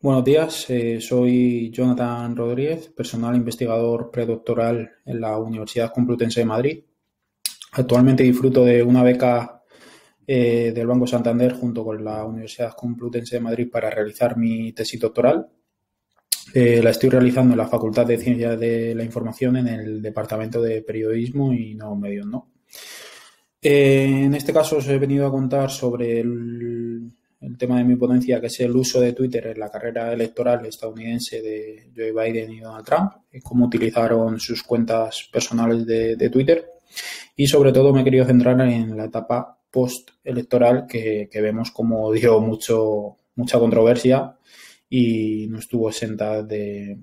Buenos días, soy Jonathan Rodríguez, personal investigador predoctoral en la Universidad Complutense de Madrid. Actualmente disfruto de una beca del Banco Santander junto con la Universidad Complutense de Madrid para realizar mi tesis doctoral. La estoy realizando en la Facultad de Ciencias de la Información en el Departamento de Periodismo y Nuevos Medios, ¿no? En este caso os he venido a contar sobre el tema de mi ponencia, que es el uso de Twitter en la carrera electoral estadounidense de Joe Biden y Donald Trump, cómo utilizaron sus cuentas personales de Twitter, y sobre todo me he querido centrar en la etapa post-electoral que vemos como dio mucha controversia y no estuvo exenta de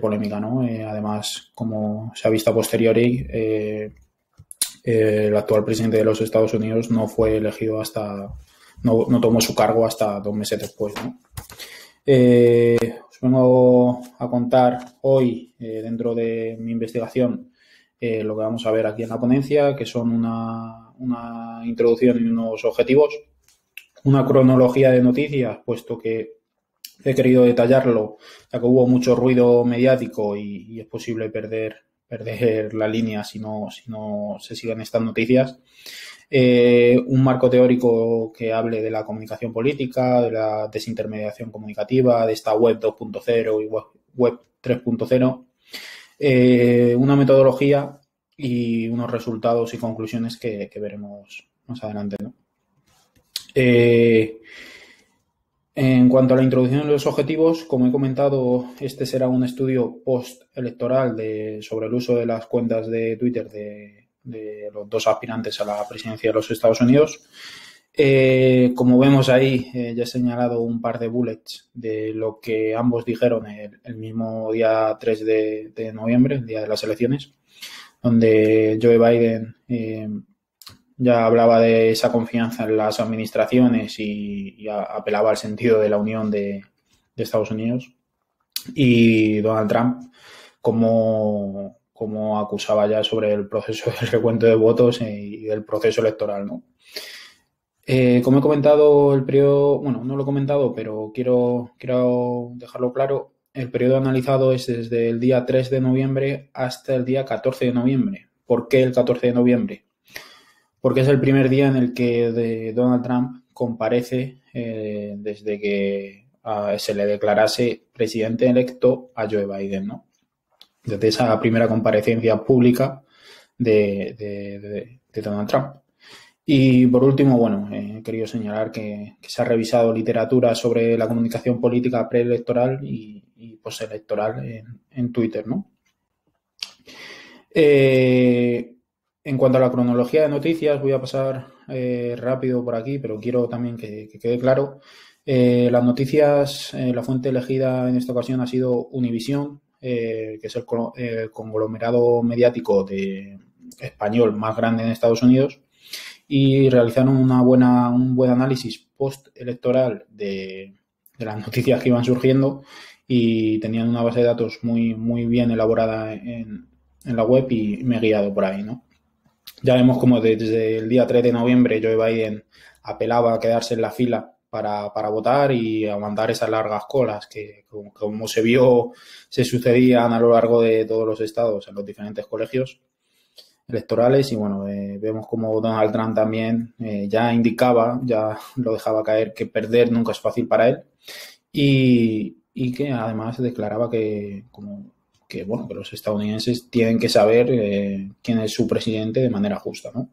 polémica, ¿no? Además, como se ha visto a posteriori, el actual presidente de los Estados Unidos no fue elegido no tomó su cargo hasta 2 meses después, ¿no? Os vengo a contar hoy, dentro de mi investigación, lo que vamos a ver aquí en la ponencia, que son una introducción y unos objetivos, una cronología de noticias, puesto que he querido detallarlo, ya que hubo mucho ruido mediático y es posible perder la línea si no se siguen estas noticias. Un marco teórico que hable de la comunicación política, de la desintermediación comunicativa, de esta web 2.0 y web 3.0, una metodología y unos resultados y conclusiones que veremos más adelante, ¿no? En cuanto a la introducción de los objetivos, como he comentado, este será un estudio post-electoral sobre el uso de las cuentas de Twitter de los dos aspirantes a la presidencia de los Estados Unidos. Como vemos ahí, ya he señalado un par de bullets de lo que ambos dijeron el mismo día 3 de noviembre, el día de las elecciones, donde Joe Biden ya hablaba de esa confianza en las administraciones y apelaba al sentido de la unión de Estados Unidos. Y Donald Trump, como acusaba ya sobre el proceso del recuento de votos y del proceso electoral, ¿no? Como he comentado, el periodo, bueno, no lo he comentado, pero quiero dejarlo claro, el periodo analizado es desde el día 3 de noviembre hasta el día 14 de noviembre. ¿Por qué el 14 de noviembre? Porque es el primer día en el que Donald Trump comparece desde que se le declarase presidente electo a Joe Biden, ¿no? Desde esa primera comparecencia pública de Donald Trump. Y por último, bueno, he querido señalar que se ha revisado literatura sobre la comunicación política preelectoral y postelectoral en Twitter, ¿no? En cuanto a la cronología de noticias, voy a pasar rápido por aquí, pero quiero también que quede claro. Las noticias, la fuente elegida en esta ocasión ha sido Univision, que es el conglomerado mediático español más grande en Estados Unidos, y realizaron un buen análisis post-electoral de las noticias que iban surgiendo y tenían una base de datos muy bien elaborada en la web y me he guiado por ahí, ¿no? Ya vemos como desde el día 3 de noviembre Joe Biden apelaba a quedarse en la fila para votar y aguantar esas largas colas que, como se vio, se sucedían a lo largo de todos los estados en los diferentes colegios electorales. Y bueno, vemos como Donald Trump también ya indicaba, ya lo dejaba caer, que perder nunca es fácil para él y que además declaraba que los estadounidenses tienen que saber quién es su presidente de manera justa, ¿no?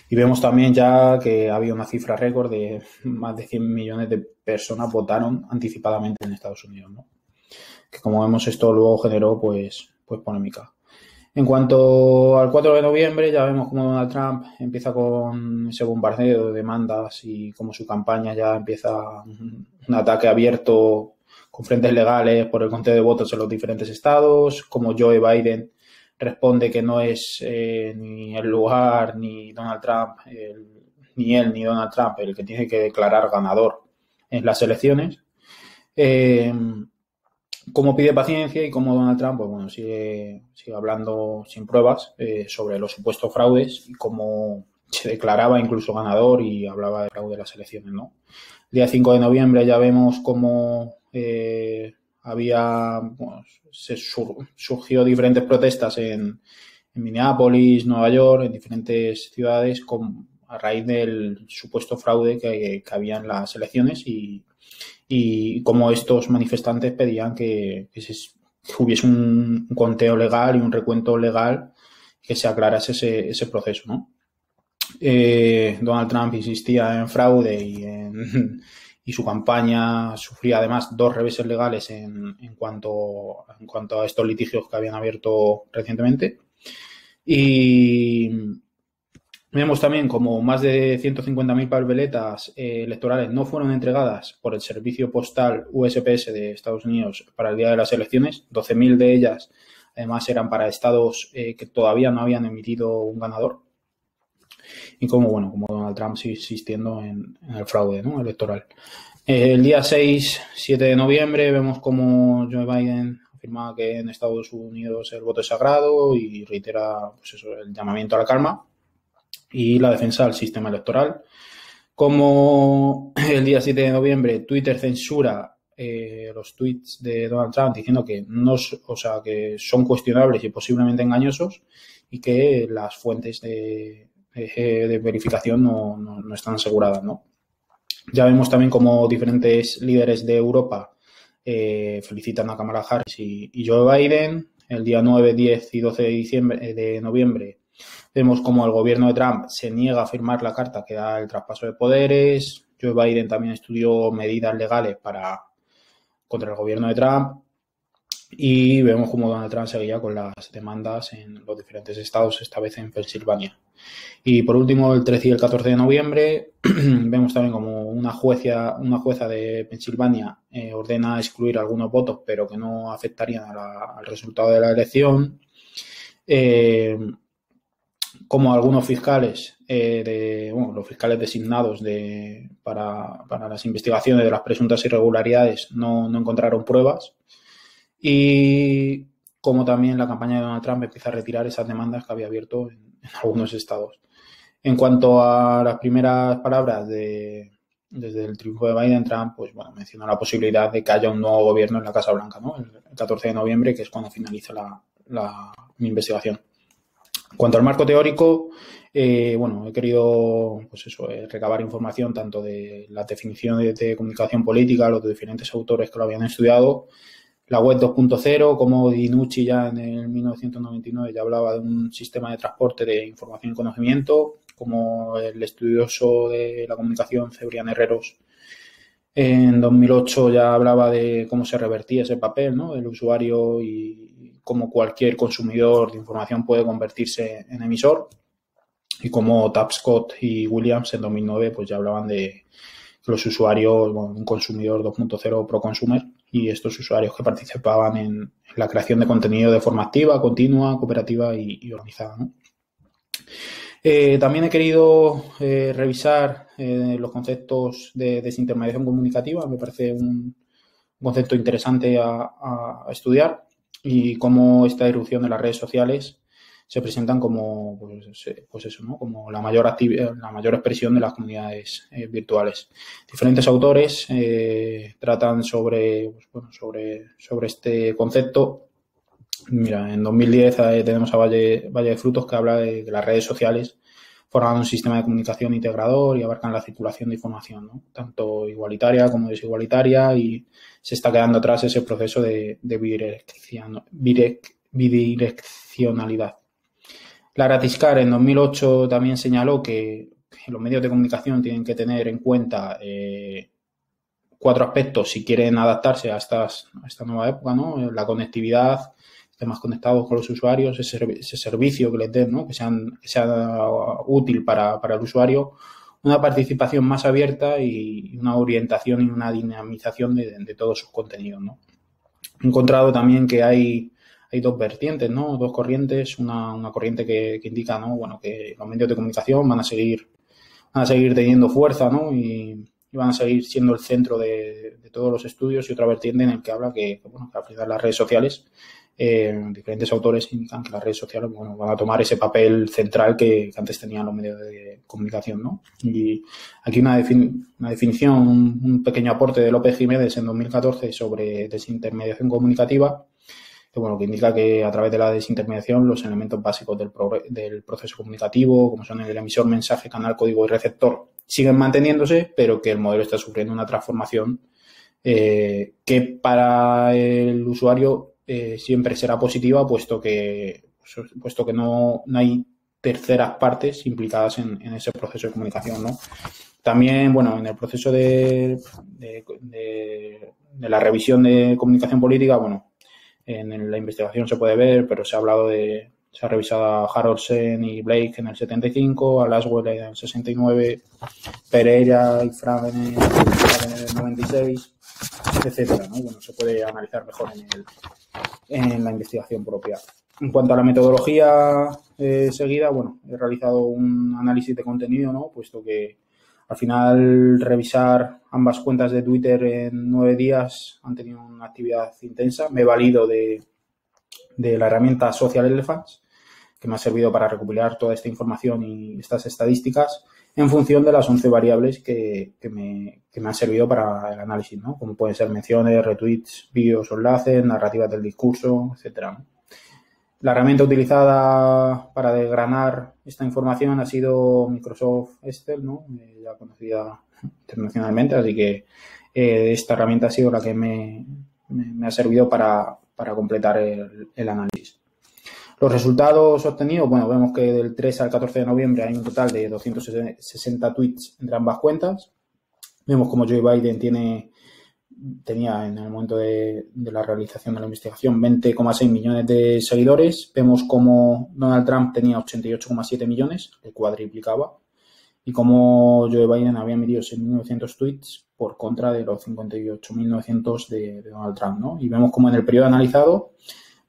Y vemos también ya que había una cifra récord de más de 100 millones de personas votaron anticipadamente en Estados Unidos, ¿no? Que como vemos esto luego generó pues polémica. En cuanto al 4 de noviembre, ya vemos cómo Donald Trump empieza con ese bombardeo de demandas y cómo su campaña ya empieza un ataque abierto con frentes legales por el conteo de votos en los diferentes estados, como Joe Biden responde que no es ni el lugar ni Donald Trump, ni él ni Donald Trump el que tiene que declarar ganador en las elecciones. Cómo pide paciencia y cómo Donald Trump pues bueno, sigue hablando sin pruebas sobre los supuestos fraudes y cómo se declaraba incluso ganador y hablaba de fraude de las elecciones, ¿no? El día 5 de noviembre ya vemos cómo surgió diferentes protestas en Minneapolis, Nueva York, en diferentes ciudades a raíz del supuesto fraude que había en las elecciones y cómo estos manifestantes pedían que hubiese un conteo legal y un recuento legal, que se aclarase ese proceso, ¿no? Donald Trump insistía en fraude y su campaña sufría además 2 reveses legales en cuanto a estos litigios que habían abierto recientemente. Y vemos también como más de 150.000 papeletas electorales no fueron entregadas por el servicio postal USPS de Estados Unidos para el día de las elecciones. 12.000 de ellas además eran para estados que todavía no habían emitido un ganador. Y como Donald Trump sigue insistiendo en el fraude, ¿no?, electoral. El día 6-7 de noviembre vemos como Joe Biden afirma que en Estados Unidos el voto es sagrado y reitera el llamamiento a la calma y la defensa del sistema electoral. Como el día 7 de noviembre Twitter censura los tweets de Donald Trump diciendo que que son cuestionables y posiblemente engañosos y que las fuentes de verificación no están aseguradas, ¿no? Ya vemos también como diferentes líderes de Europa felicitan a Kamala Harris y Joe Biden. El día 9, 10 y 12 de noviembre vemos como el gobierno de Trump se niega a firmar la carta que da el traspaso de poderes. Joe Biden también estudió medidas legales contra el gobierno de Trump. Y vemos como Donald Trump seguía con las demandas en los diferentes estados, esta vez en Pensilvania. Y por último, el 13 y el 14 de noviembre, vemos también como una jueza de Pensilvania ordena excluir algunos votos, pero que no afectarían al resultado de la elección. Como algunos fiscales, los fiscales designados para las investigaciones de las presuntas irregularidades no encontraron pruebas. Y como también la campaña de Donald Trump empieza a retirar esas demandas que había abierto en algunos estados. En cuanto a las primeras palabras desde el triunfo de Biden, Trump menciona la posibilidad de que haya un nuevo gobierno en la Casa Blanca, ¿no?, el 14 de noviembre, que es cuando finaliza la investigación. En cuanto al marco teórico, he querido recabar información tanto de las definiciones de comunicación política, los diferentes autores que lo habían estudiado, la web 2.0, como Dinucci ya en el 1999 ya hablaba de un sistema de transporte de información y conocimiento, como el estudioso de la comunicación Cebrián Herreros en 2008 ya hablaba de cómo se revertía ese papel, ¿no?, del usuario y cómo cualquier consumidor de información puede convertirse en emisor, y como Tapscott y Williams en 2009 ya hablaban de los usuarios, un consumidor 2.0 pro-consumer, y estos usuarios que participaban en la creación de contenido de forma activa, continua, cooperativa y organizada, ¿no? También he querido revisar los conceptos de desintermediación comunicativa. Me parece un concepto interesante a estudiar, y cómo esta irrupción de las redes sociales se presentan como ¿no?, como la mayor expresión de las comunidades virtuales. Diferentes autores tratan sobre este concepto. Mira, en 2010 tenemos a Valle de Frutos, que habla de que las redes sociales forman un sistema de comunicación integrador y abarcan la circulación de información, ¿no?, tanto igualitaria como desigualitaria, y se está quedando atrás ese proceso de bidireccionalidad. Lara Tiscar en 2008 también señaló que los medios de comunicación tienen que tener en cuenta 4 aspectos si quieren adaptarse a esta nueva época, ¿no? La conectividad, temas conectados con los usuarios, ese servicio que les den, ¿no?, que sea útil para el usuario, una participación más abierta y una orientación y una dinamización de todos sus contenidos, ¿no? He encontrado también que hay 2 vertientes, ¿no?, 2 corrientes, una corriente que indica, ¿no?, que los medios de comunicación van a seguir teniendo fuerza, ¿no?, y van a seguir siendo el centro de todos los estudios, y otra vertiente en el que habla que al final las redes sociales diferentes autores indican que las redes sociales, bueno, van a tomar ese papel central que antes tenían los medios de comunicación, ¿no? Y aquí una definición, un pequeño aporte de López Jiménez en 2014 sobre desintermediación comunicativa, que, bueno, que indica que a través de la desintermediación los elementos básicos del proceso comunicativo, como son el emisor, mensaje, canal, código y receptor, siguen manteniéndose, pero que el modelo está sufriendo una transformación que para el usuario siempre será positiva, puesto que no hay terceras partes implicadas en ese proceso de comunicación, ¿no? También, bueno, en el proceso de la revisión de comunicación política, bueno, en la investigación se puede ver, pero se ha revisado a Harold Sen y Blake en el 75, a Laswell en el 69, Pereira y Fragen en el 96, etcétera, ¿no? Bueno, se puede analizar mejor en la investigación propia. En cuanto a la metodología seguida, bueno, he realizado un análisis de contenido, ¿no? Puesto que al final revisar ambas cuentas de Twitter en 9 días han tenido una actividad intensa. Me he valido de la herramienta Social Elephants, que me ha servido para recopilar toda esta información y estas estadísticas en función de las 11 variables que me han servido para el análisis, ¿no? Como pueden ser menciones, retweets, vídeos o enlaces, narrativas del discurso, etcétera, ¿no? La herramienta utilizada para desgranar esta información ha sido Microsoft Excel, ¿no? Ya conocida internacionalmente, así que esta herramienta ha sido la que me ha servido para completar el análisis. Los resultados obtenidos, bueno, vemos que del 3 al 14 de noviembre hay un total de 260 tweets entre ambas cuentas. Vemos como Joe Biden tenía en el momento de la realización de la investigación 20,6 millones de seguidores. Vemos como Donald Trump tenía 88,7 millones, le cuadriplicaba, y como Joe Biden había emitido 6.900 tweets por contra de los 58.900 de Donald Trump, ¿no? Y vemos como en el periodo analizado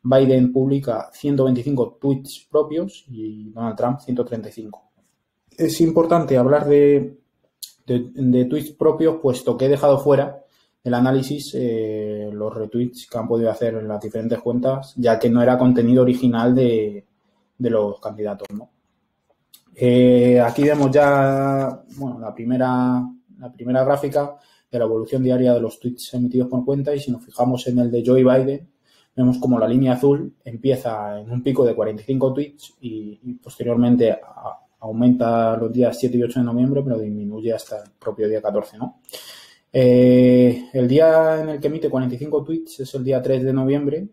Biden publica 125 tweets propios y Donald Trump 135. Es importante hablar de tweets propios, puesto que he dejado fuera el análisis los retweets que han podido hacer en las diferentes cuentas, ya que no era contenido original de los candidatos, ¿no? Aquí vemos ya, bueno, la primera gráfica de la evolución diaria de los tweets emitidos por cuenta, y si nos fijamos en el de Joe Biden, vemos como la línea azul empieza en un pico de 45 tweets y posteriormente aumenta los días 7 y 8 de noviembre, pero disminuye hasta el propio día 14, ¿no? El día en el que emite 45 tweets es el día 3 de noviembre.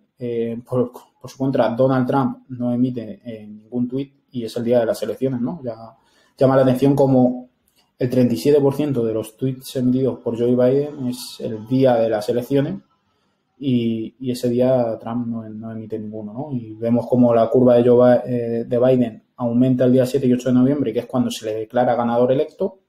Por su contra, Donald Trump no emite ningún tweet y es el día de las elecciones, ¿no? Ya llama la atención como el 37% de los tweets emitidos por Joe Biden es el día de las elecciones y ese día Trump no emite ninguno, ¿no? Y vemos como la curva de Biden aumenta el día 7 y 8 de noviembre, que es cuando se le declara ganador electo.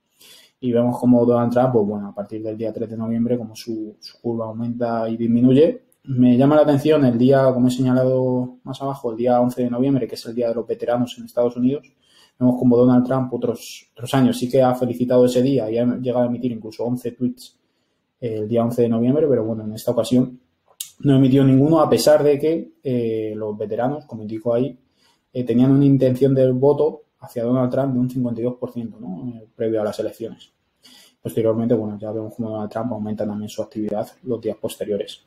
Y vemos como Donald Trump, pues bueno, a partir del día 3 de noviembre, como su curva aumenta y disminuye. Me llama la atención el día, como he señalado más abajo, el día 11 de noviembre, que es el Día de los Veteranos en Estados Unidos. Vemos como Donald Trump otros años sí que ha felicitado ese día y ha llegado a emitir incluso 11 tweets el día 11 de noviembre, pero bueno, en esta ocasión no emitió ninguno, a pesar de que los veteranos, como indico ahí, tenían una intención del voto hacia Donald Trump de un 52%, ¿no? Previo a las elecciones. Posteriormente, bueno, ya vemos cómo Donald Trump aumenta también su actividad los días posteriores.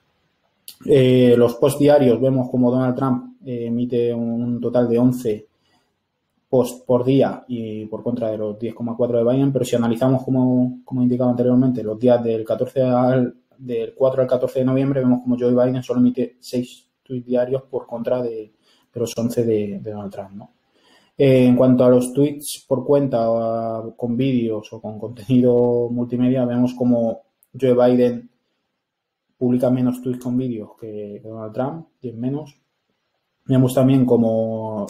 Los posts diarios, vemos como Donald Trump emite un total de 11 posts por día y por contra de los 10,4 de Biden, pero si analizamos, como indicado anteriormente, los días del 4 al 14 de noviembre, vemos como Joe Biden solo emite 6 tweets diarios por contra de los 11 de Donald Trump, ¿no? En cuanto a los tweets por cuenta con vídeos o con contenido multimedia, vemos como Joe Biden publica menos tweets con vídeos que Donald Trump, 10 menos. Vemos también como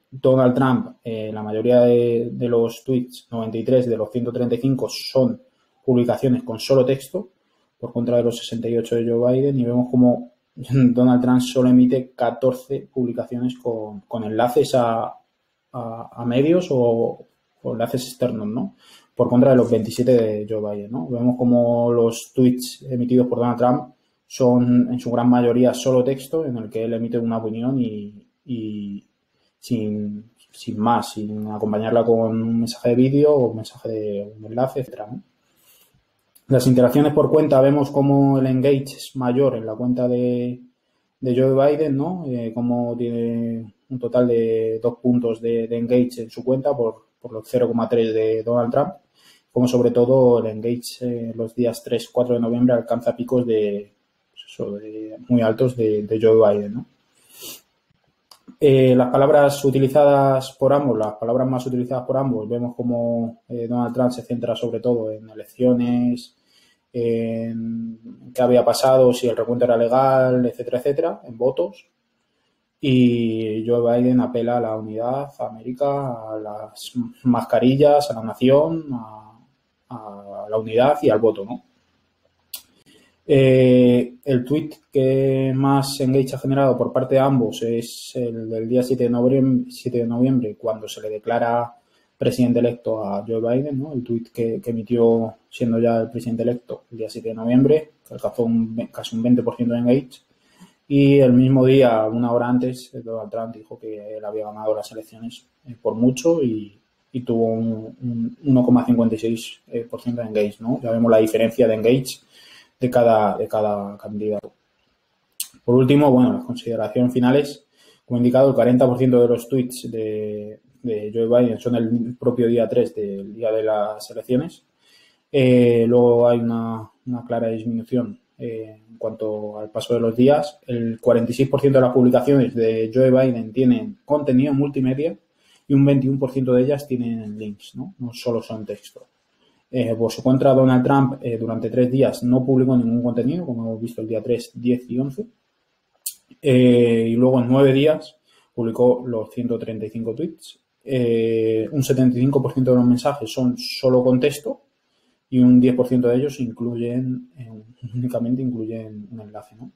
Donald Trump, la mayoría de los tweets, 93 de los 135, son publicaciones con solo texto, por contra de los 68 de Joe Biden, y vemos como Donald Trump solo emite 14 publicaciones con enlaces a medios o enlaces externos, ¿no? Por contra de los 27 de Joe Biden, ¿no? Vemos como los tweets emitidos por Donald Trump son en su gran mayoría solo texto en el que él emite una opinión y sin más, sin acompañarla con un mensaje de vídeo o un mensaje de un enlace, etcétera, ¿no? Las interacciones por cuenta, vemos cómo el engage es mayor en la cuenta de Joe Biden, ¿no? Como tiene un total de 2 puntos de engage en su cuenta por los 0,3 de Donald Trump, como sobre todo el engage los días 3-4 de noviembre alcanza picos de muy altos de Joe Biden, ¿no? Las palabras utilizadas por ambos, las palabras más utilizadas por ambos, vemos como Donald Trump se centra sobre todo en elecciones, en qué había pasado, si el recuento era legal, etcétera, etcétera, en votos. Y Joe Biden apela a la unidad, a América, a las mascarillas, a la nación, a la unidad y al voto, ¿no? El tweet que más engage ha generado por parte de ambos es el del día 7 de noviembre, cuando se le declara presidente electo a Joe Biden, ¿no? El tweet que emitió siendo ya el presidente electo el día 7 de noviembre, que alcanzó casi un 20% de engage. Y el mismo día, una hora antes, Donald Trump dijo que él había ganado las elecciones por mucho y tuvo un 1,56% de engage, ¿no? Ya vemos la diferencia de engage de cada candidato. Por último, bueno, las consideraciones finales. Como he indicado, el 40% de los tweets de Joe Biden son el propio día 3 del día de las elecciones. Luego hay una clara disminución en cuanto al paso de los días. El 46% de las publicaciones de Joe Biden tienen contenido multimedia y un 21% de ellas tienen links, ¿no? No solo son texto. Por su contra, Donald Trump durante 3 días no publicó ningún contenido, como hemos visto el día 3, 10 y 11. Y luego en 9 días publicó los 135 tweets. Un 75% de los mensajes son solo con texto y un 10% de ellos únicamente incluyen un enlace, ¿no?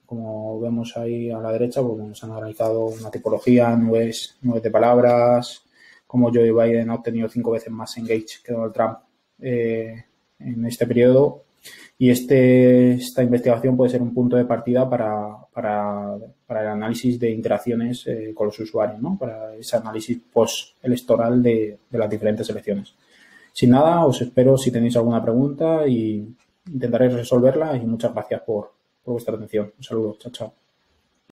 Como vemos ahí a la derecha, pues se han analizado una tipología, nubes de palabras, como Joe Biden ha obtenido 5 veces más engage que Donald Trump en este periodo. Y esta investigación puede ser un punto de partida para el análisis de interacciones con los usuarios, ¿no? Para ese análisis post-electoral de las diferentes elecciones. Sin nada, os espero si tenéis alguna pregunta y intentaré resolverla y muchas gracias por vuestra atención. Un saludo, chao, chao.